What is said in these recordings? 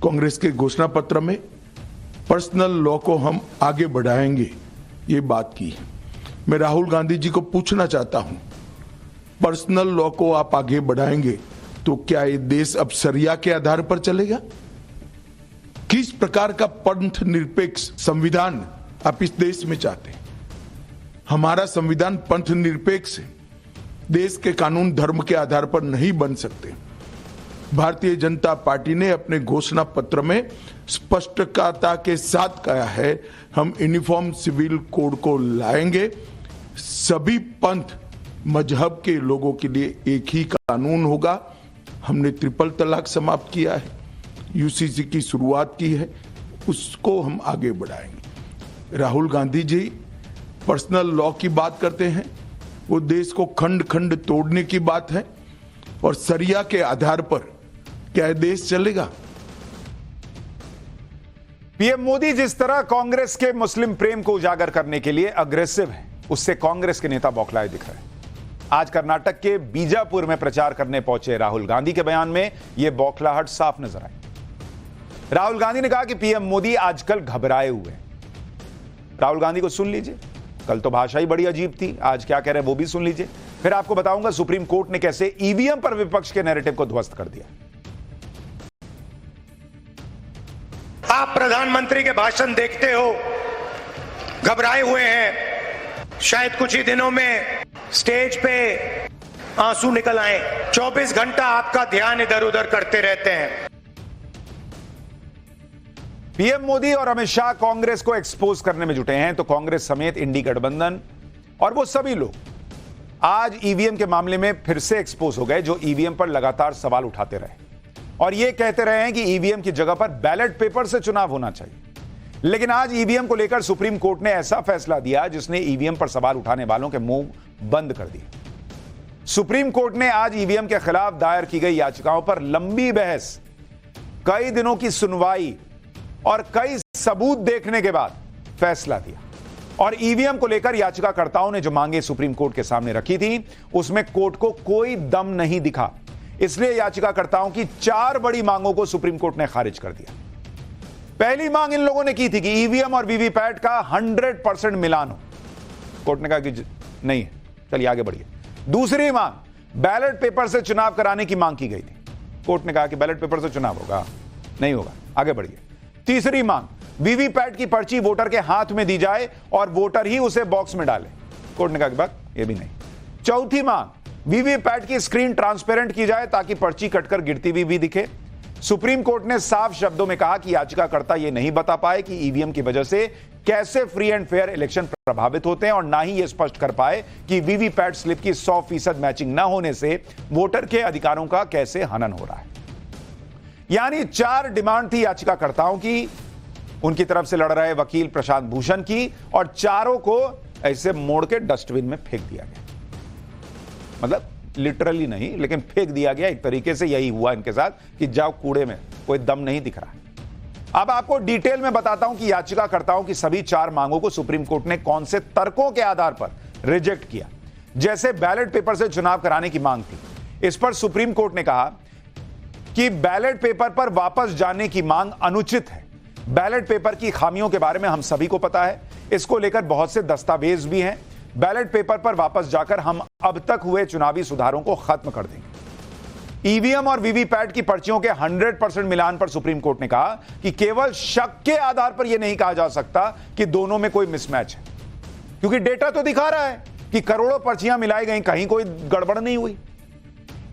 कांग्रेस के घोषणा पत्र में पर्सनल लॉ को हम आगे बढ़ाएंगे, ये बात की। मैं राहुल गांधी जी को पूछना चाहता हूं, पर्सनल लॉ को आप आगे बढ़ाएंगे तो क्या ये देश अब शरिया के आधार पर चलेगा? किस प्रकार का पंथ निरपेक्ष संविधान आप इस देश में चाहते हैं? हमारा संविधान पंथ निरपेक्ष है। देश के कानून धर्म के आधार पर नहीं बन सकते। भारतीय जनता पार्टी ने अपने घोषणा पत्र में स्पष्टता के साथ कहा है, हम यूनिफॉर्म सिविल कोड को लाएंगे। सभी पंथ मजहब के लोगों के लिए एक ही कानून होगा। हमने ट्रिपल तलाक समाप्त किया है, यूसीसी की शुरुआत की है, उसको हम आगे बढ़ाएंगे। राहुल गांधी जी पर्सनल लॉ की बात करते हैं, वो देश को खंड खंड तोड़ने की बात है। और शरिया के आधार पर क्या देश चलेगा? पीएम मोदी जिस तरह कांग्रेस के मुस्लिम प्रेम को उजागर करने के लिए अग्रेसिव है, उससे कांग्रेस के नेता बौखलाए दिख रहे हैं। आज कर्नाटक के बीजापुर में प्रचार करने पहुंचे राहुल गांधी के बयान में यह बौखलाहट साफ नजर आई। राहुल गांधी ने कहा कि पीएम मोदी आजकल घबराए हुए हैं। राहुल गांधी को सुन लीजिए, कल तो भाषा ही बड़ी अजीब थी, आज क्या कह रहे हैं वो भी सुन लीजिए। फिर आपको बताऊंगा सुप्रीम कोर्ट ने कैसे ईवीएम पर विपक्ष के नैरेटिव को ध्वस्त कर दिया। आप प्रधानमंत्री के भाषण देखते हो, घबराए हुए हैं। शायद कुछ ही दिनों में स्टेज पे आंसू निकल आए। 24 घंटा आपका ध्यान इधर उधर करते रहते हैं। पीएम मोदी और अमित शाह कांग्रेस को एक्सपोज करने में जुटे हैं, तो कांग्रेस समेत इंडी गठबंधन और वो सभी लोग आज ईवीएम के मामले में फिर से एक्सपोज हो गए, जो ईवीएम पर लगातार सवाल उठाते रहे और ये कहते रहे हैं कि ईवीएम की जगह पर बैलेट पेपर से चुनाव होना चाहिए। लेकिन आज ईवीएम को लेकर सुप्रीम कोर्ट ने ऐसा फैसला दिया जिसने ईवीएम पर सवाल उठाने वालों के मुंह बंद कर दिए। सुप्रीम कोर्ट ने आज ईवीएम के खिलाफ दायर की गई याचिकाओं पर लंबी बहस, कई दिनों की सुनवाई और कई सबूत देखने के बाद फैसला दिया। और ईवीएम को लेकर याचिकाकर्ताओं ने जो मांगे सुप्रीम कोर्ट के सामने रखी थी, उसमें कोर्ट को कोई दम नहीं दिखा। इसलिए याचिकाकर्ताओं की 4 बड़ी मांगों को सुप्रीम कोर्ट ने खारिज कर दिया। पहली मांग इन लोगों ने की थी कि ईवीएम और वीवीपैट का 100% मिलान हो। कोर्ट ने कहा कि नहीं है, चलिए आगे बढ़िए। दूसरी मांग, बैलेट पेपर से चुनाव कराने की मांग की गई थी। कोर्ट ने कहा कि बैलेट पेपर से चुनाव होगा, नहीं होगा, आगे बढ़िए। तीसरी मांग, वीवीपैट की पर्ची वोटर के हाथ में दी जाए और वोटर ही उसे बॉक्स में डाले। कोर्ट ने कहा कि बात ये भी नहीं। चौथी मांग, वीवीपैट की स्क्रीन ट्रांसपेरेंट की जाए ताकि पर्ची कटकर गिरती हुई भी दिखे। सुप्रीम कोर्ट ने साफ शब्दों में कहा कि याचिकाकर्ता यह नहीं बता पाए कि ईवीएम की वजह से कैसे फ्री एंड फेयर इलेक्शन प्रभावित होते हैं और ना ही यह स्पष्ट कर पाए कि वीवीपैट स्लिप की 100% मैचिंग न होने से वोटर के अधिकारों का कैसे हनन हो रहा है। यानी 4 डिमांड थी याचिकाकर्ताओं की, उनकी तरफ से लड़ रहे वकील प्रशांत भूषण की, और चारों को ऐसे मोड़ के डस्टबिन में फेंक दिया गया। मतलब लिटरली नहीं, लेकिन फेंक दिया गया। एक तरीके से यही हुआ इनके साथ कि जाओ कूड़े में, कोई दम नहीं दिख रहा है। अब आपको डिटेल में बताता हूं कि याचिकाकर्ताओं की सभी 4 मांगों को सुप्रीम कोर्ट ने कौन से तर्कों के आधार पर रिजेक्ट किया। जैसे बैलेट पेपर से चुनाव कराने की मांग थी, इस पर सुप्रीम कोर्ट ने कहा कि बैलेट पेपर पर वापस जाने की मांग अनुचित है। बैलेट पेपर की खामियों के बारे में हम सभी को पता है, इसको लेकर बहुत से दस्तावेज भी हैं। बैलेट पेपर पर वापस जाकर हम अब तक हुए चुनावी सुधारों को खत्म कर देंगे। ईवीएम और वीवीपैट की पर्चियों के 100% मिलान पर सुप्रीम कोर्ट ने कहा कि केवल शक के आधार पर यह नहीं कहा जा सकता कि दोनों में कोई मिसमैच है, क्योंकि डेटा तो दिखा रहा है कि करोड़ों पर्चियां मिलाई गई, कहीं कोई गड़बड़ नहीं हुई।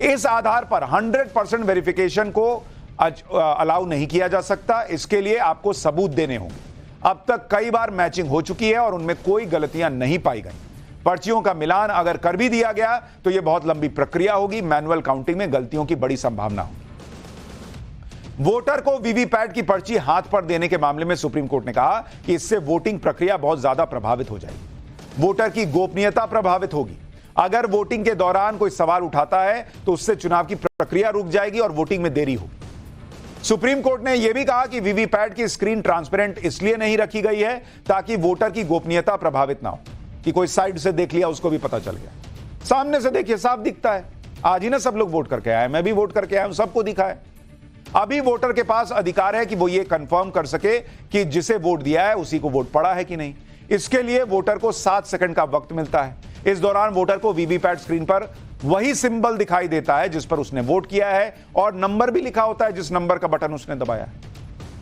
इस आधार पर 100% वेरिफिकेशन को अलाउ नहीं किया जा सकता। इसके लिए आपको सबूत देने होंगे। अब तक कई बार मैचिंग हो चुकी है और उनमें कोई गलतियां नहीं पाई गई। पर्चियों का मिलान अगर कर भी दिया गया तो यह बहुत लंबी प्रक्रिया होगी, मैनुअल काउंटिंग में गलतियों की बड़ी संभावना होगी। वोटर को वीवीपैट की पर्ची हाथ पर देने के मामले में सुप्रीम कोर्ट ने कहा कि इससे वोटिंग प्रक्रिया बहुत ज्यादा प्रभावित हो जाएगी। वोटर की गोपनीयता प्रभावित होगी। अगर वोटिंग के दौरान कोई सवाल उठाता है तो उससे चुनाव की प्रक्रिया रुक जाएगी और वोटिंग में देरी होगी। सुप्रीम कोर्ट ने यह भी कहा कि वीवीपैट की स्क्रीन ट्रांसपेरेंट इसलिए नहीं रखी गई है ताकि वोटर की गोपनीयता प्रभावित ना हो, कि कोई साइड से देख लिया उसको भी पता चल गया। सामने से देखिए, साफ दिखता है। आज ही ना सब लोग वोट करके आए, मैं भी वोट करके आया हूं, सबको दिखा है। अभी वोटर के पास अधिकार है कि वो ये कंफर्म कर सके कि जिसे वोट दिया है उसी को वोट पड़ा है कि नहीं। इसके लिए वोटर को 7 सेकंड का वक्त मिलता है। इस दौरान वोटर को वीवीपैट स्क्रीन पर वही सिंबल दिखाई देता है जिस पर उसने वोट किया है और नंबर भी लिखा होता है जिस नंबर का बटन उसने दबाया है।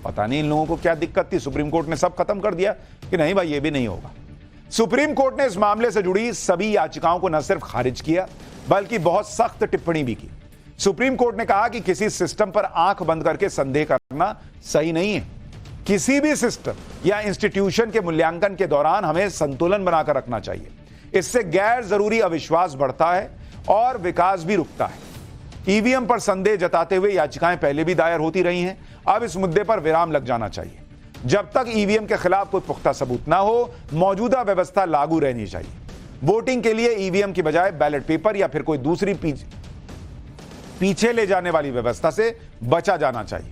पता नहीं इन लोगों को क्या दिक्कत थी, सुप्रीम कोर्ट ने सब खत्म कर दिया कि नहीं भाई ये भी नहीं होगा। सुप्रीम कोर्ट ने इस मामले से जुड़ी सभी याचिकाओं को न सिर्फ खारिज किया बल्कि बहुत सख्त टिप्पणी भी की। सुप्रीम कोर्ट ने कहा कि किसी सिस्टम पर आंख बंद करके संदेह करना सही नहीं है। किसी भी सिस्टम या इंस्टीट्यूशन के मूल्यांकन के दौरान हमें संतुलन बनाकर रखना चाहिए। इससे गैर जरूरी अविश्वास बढ़ता है और विकास भी रुकता है। ईवीएम पर संदेह जताते हुए याचिकाएं पहले भी दायर होती रही हैं। अब इस मुद्दे पर विराम लग जाना चाहिए। जब तक ईवीएम के खिलाफ कोई पुख्ता सबूत ना हो, मौजूदा व्यवस्था लागू रहनी चाहिए। वोटिंग के लिए ईवीएम की बजाय बैलेट पेपर या फिर कोई दूसरी पीछे ले जाने वाली व्यवस्था से बचा जाना चाहिए।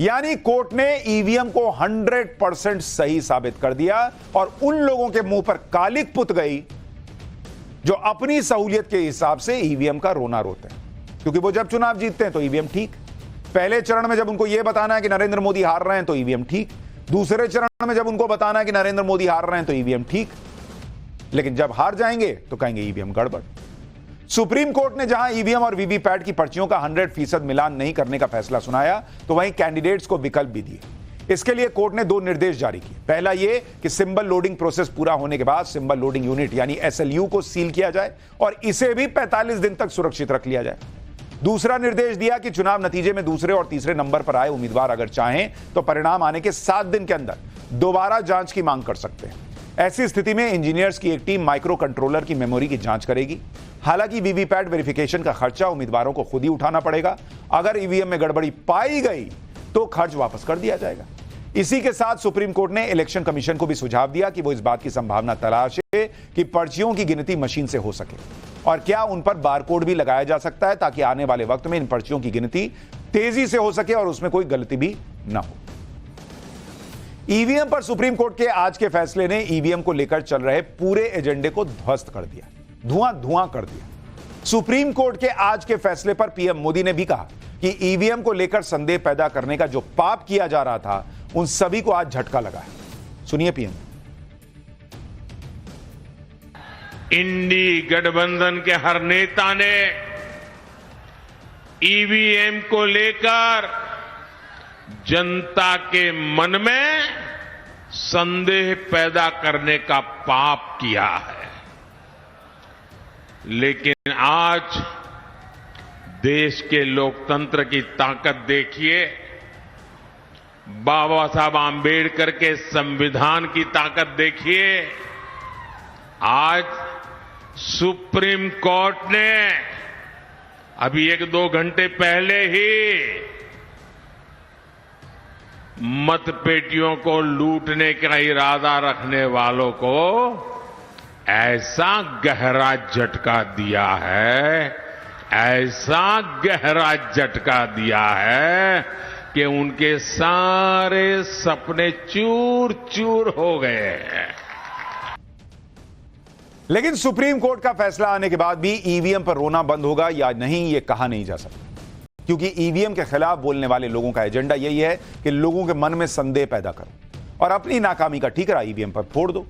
यानी कोर्ट ने ईवीएम को 100% सही साबित कर दिया और उन लोगों के मुंह पर कालिक पुत गई जो अपनी सहूलियत के हिसाब से ईवीएम का रोना रोते हैं, क्योंकि वो जब चुनाव जीतते हैं तो ईवीएम ठीक, पहले चरण में जब उनको यह बताना है कि नरेंद्र मोदी हार रहे हैं तो ईवीएम ठीक, दूसरे चरण में जब उनको बताना है कि नरेंद्र मोदी हार रहे हैं तो ईवीएम ठीक, लेकिन जब हार जाएंगे तो कहेंगे ईवीएम गड़बड़। सुप्रीम कोर्ट ने जहां ईवीएम और वीवीपैट की पर्चियों का 100% मिलान नहीं करने का फैसला सुनाया तो वहीं कैंडिडेट्स को विकल्प भी दिए। इसके लिए कोर्ट ने 2 निर्देश जारी किए। पहला यह कि सिंबल लोडिंग प्रोसेस पूरा होने के बाद सिंबल लोडिंग यूनिट यानी एसएलयू को सील किया जाए और इसे भी 45 दिन तक सुरक्षित रख लिया जाए। दूसरा निर्देश दिया कि चुनाव नतीजे में दूसरे और तीसरे नंबर पर आए उम्मीदवार अगर चाहें तो परिणाम आने के 7 दिन के अंदर दोबारा जांच की मांग कर सकते हैं। ऐसी स्थिति में इंजीनियर्स की एक टीम माइक्रो कंट्रोलर की मेमोरी की जांच करेगी। हालांकि वीवीपैट वेरिफिकेशन का खर्चा उम्मीदवारों को खुद ही उठाना पड़ेगा। अगर ईवीएम में गड़बड़ी पाई गई तो खर्च वापस कर दिया जाएगा। इसी के साथ सुप्रीम कोर्ट ने इलेक्शन कमीशन को भी सुझाव दिया कि वो इस बात की संभावना तलाशे कि पर्चियों की गिनती मशीन से हो सके और क्या उन पर बारकोड भी लगाया जा सकता है ताकि आने वाले वक्त में इन पर्चियों की गिनती तेजी से हो सके और उसमें कोई गलती भी ना हो। ईवीएम पर सुप्रीम कोर्ट के आज के फैसले ने ईवीएम को लेकर चल रहे पूरे एजेंडे को ध्वस्त कर दिया, धुआं कर दिया। सुप्रीम कोर्ट के आज के फैसले पर पीएम मोदी ने भी कहा कि ईवीएम को लेकर संदेह पैदा करने का जो पाप किया जा रहा था उन सभी को आज झटका लगा है। सुनिए पीएम। इंडी गठबंधन के हर नेता ने ईवीएम को लेकर जनता के मन में संदेह पैदा करने का पाप किया है, लेकिन आज देश के लोकतंत्र की ताकत देखिए, बाबा साहब आंबेडकर के संविधान की ताकत देखिए। आज सुप्रीम कोर्ट ने अभी 1-2 घंटे पहले ही मतपेटियों को लूटने का इरादा रखने वालों को ऐसा गहरा झटका दिया है, ऐसा गहरा झटका दिया है कि उनके सारे सपने चूर चूर हो गए हैं। लेकिन सुप्रीम कोर्ट का फैसला आने के बाद भी ईवीएम पर रोना बंद होगा या नहीं यह कहा नहीं जा सकता, क्योंकि ईवीएम के खिलाफ बोलने वाले लोगों का एजेंडा यही है कि लोगों के मन में संदेह पैदा करो और अपनी नाकामी का ठीकरा ईवीएम पर फोड़ दो।